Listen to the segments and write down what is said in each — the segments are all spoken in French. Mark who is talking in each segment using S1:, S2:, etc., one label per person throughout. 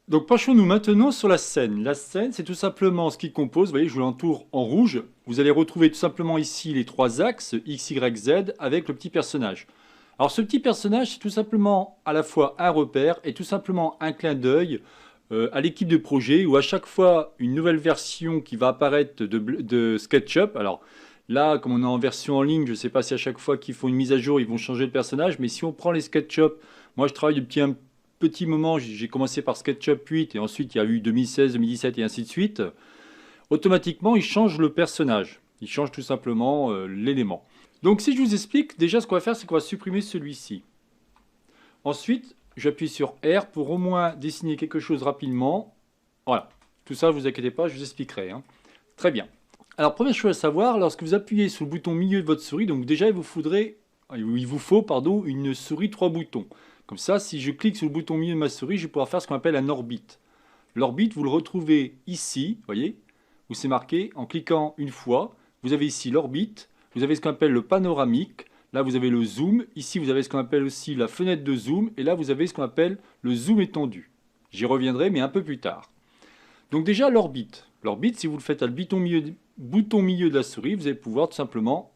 S1: Donc penchons-nous maintenant sur la scène. La scène, c'est tout simplement ce qui compose, vous voyez, je vous l'entoure en rouge. Vous allez retrouver tout simplement ici les trois axes, X, Y, Z, avec le petit personnage. Alors ce petit personnage, c'est tout simplement à la fois un repère et tout simplement un clin d'œil à l'équipe de projet où à chaque fois une nouvelle version qui va apparaître de SketchUp. Alors là, comme on est en version en ligne, je ne sais pas si à chaque fois qu'ils font une mise à jour, ils vont changer le personnage, mais si on prend les SketchUp, moi je travaille depuis un petit moment, j'ai commencé par SketchUp 8 et ensuite il y a eu 2016, 2017 et ainsi de suite. Automatiquement, il change le personnage. Il change tout simplement l'élément. Donc si je vous explique, déjà ce qu'on va faire, c'est qu'on va supprimer celui-ci. Ensuite, j'appuie sur R pour au moins dessiner quelque chose rapidement. Voilà. Tout ça, ne vous inquiétez pas, je vous expliquerai, hein. Très bien. Alors, première chose à savoir, lorsque vous appuyez sur le bouton milieu de votre souris, donc déjà, il vous faut une souris 3 boutons. Comme ça, si je clique sur le bouton milieu de ma souris, je vais pouvoir faire ce qu'on appelle un orbite. L'orbite, vous le retrouvez ici, voyez, où c'est marqué, en cliquant une fois, vous avez ici l'orbite, vous avez ce qu'on appelle le panoramique, là vous avez le zoom, ici vous avez ce qu'on appelle aussi la fenêtre de zoom, et là vous avez ce qu'on appelle le zoom étendu. J'y reviendrai, mais un peu plus tard. Donc déjà l'orbite. L'orbite, si vous le faites à le bouton milieu de la souris, vous allez pouvoir tout simplement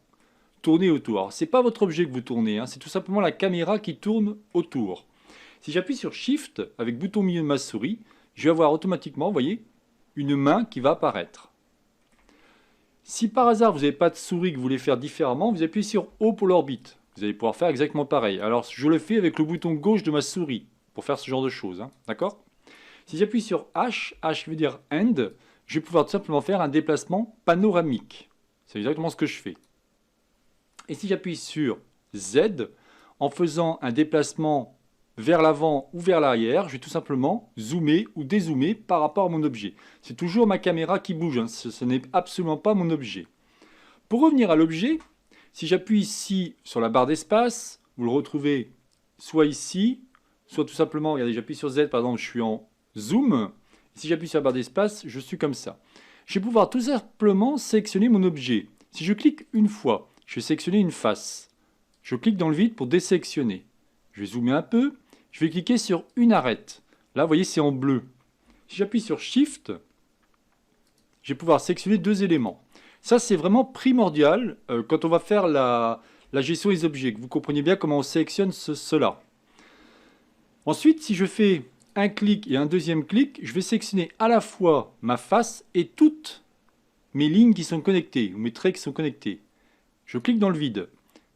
S1: tourner autour. Ce n'est pas votre objet que vous tournez, hein, c'est tout simplement la caméra qui tourne autour. Si j'appuie sur Shift avec bouton milieu de ma souris, je vais avoir automatiquement, vous voyez, une main qui va apparaître. Si par hasard vous n'avez pas de souris que vous voulez faire différemment, vous appuyez sur O pour l'orbite. Vous allez pouvoir faire exactement pareil. Alors je le fais avec le bouton gauche de ma souris pour faire ce genre de choses, hein, d'accord? Si j'appuie sur H, H veut dire End, je vais pouvoir tout simplement faire un déplacement panoramique. C'est exactement ce que je fais. Et si j'appuie sur Z, en faisant un déplacement vers l'avant ou vers l'arrière, je vais tout simplement zoomer ou dézoomer par rapport à mon objet. C'est toujours ma caméra qui bouge, hein, ce n'est absolument pas mon objet. Pour revenir à l'objet, si j'appuie ici sur la barre d'espace, vous le retrouvez soit ici, soit tout simplement, regardez, j'appuie sur Z, par exemple, je suis en zoom. Si j'appuie sur la barre d'espace, je suis comme ça. Je vais pouvoir tout simplement sélectionner mon objet. Si je clique une fois, je vais sélectionner une face. Je clique dans le vide pour désélectionner. Je vais zoomer un peu. Je vais cliquer sur une arête. Là, vous voyez, c'est en bleu. Si j'appuie sur Shift, je vais pouvoir sélectionner deux éléments. Ça, c'est vraiment primordial quand on va faire la gestion des objets, que vous compreniez bien comment on sélectionne cela. Ensuite, si je fais un clic et un deuxième clic, je vais sélectionner à la fois ma face et toutes mes lignes qui sont connectées, ou mes traits qui sont connectés. Je clique dans le vide.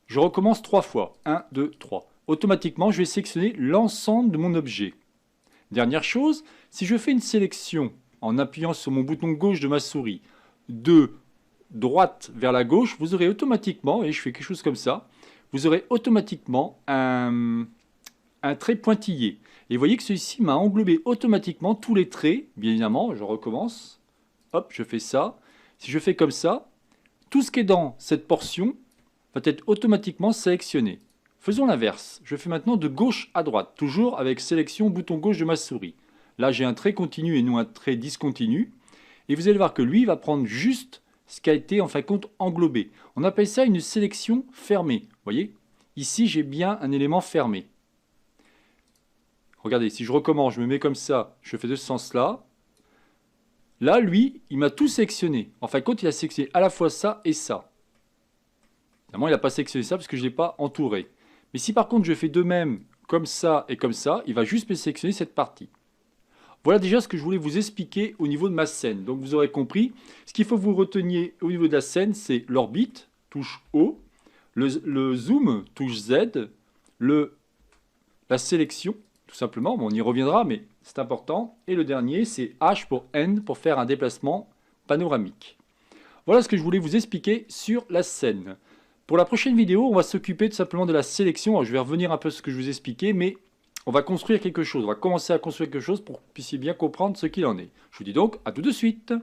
S1: Je recommence 3 fois. 1, 2, 3. Automatiquement, je vais sélectionner l'ensemble de mon objet. Dernière chose, si je fais une sélection en appuyant sur mon bouton gauche de ma souris, de droite vers la gauche, vous aurez automatiquement, et je fais quelque chose comme ça, vous aurez automatiquement un trait pointillé. Et vous voyez que celui-ci m'a englobé automatiquement tous les traits. Bien évidemment, je recommence. Hop, je fais ça. Si je fais comme ça, tout ce qui est dans cette portion va être automatiquement sélectionné. Faisons l'inverse. Je fais maintenant de gauche à droite, toujours avec sélection bouton gauche de ma souris. Là, j'ai un trait continu et non un trait discontinu. Et vous allez voir que lui va prendre juste ce qui a été en fin de compte englobé. On appelle ça une sélection fermée. Vous voyez? Ici, j'ai bien un élément fermé. Regardez, si je recommence, je me mets comme ça, je fais de ce sens-là. Là, lui, il m'a tout sélectionné. En fin de compte, il a sélectionné à la fois ça et ça. Évidemment, il n'a pas sélectionné ça parce que je ne l'ai pas entouré. Mais si par contre je fais de même comme ça et comme ça, il va juste me sélectionner cette partie. Voilà déjà ce que je voulais vous expliquer au niveau de ma scène. Donc vous aurez compris, ce qu'il faut que vous reteniez au niveau de la scène, c'est l'orbite, touche O, le zoom, touche Z, la sélection, tout simplement, bon, on y reviendra, mais c'est important. Et le dernier, c'est H pour N, pour faire un déplacement panoramique. Voilà ce que je voulais vous expliquer sur la scène. Pour la prochaine vidéo, on va s'occuper tout simplement de la sélection. Alors, je vais revenir un peu sur ce que je vous ai expliqué, mais on va construire quelque chose. On va commencer à construire quelque chose pour que vous puissiez bien comprendre ce qu'il en est. Je vous dis donc à tout de suite.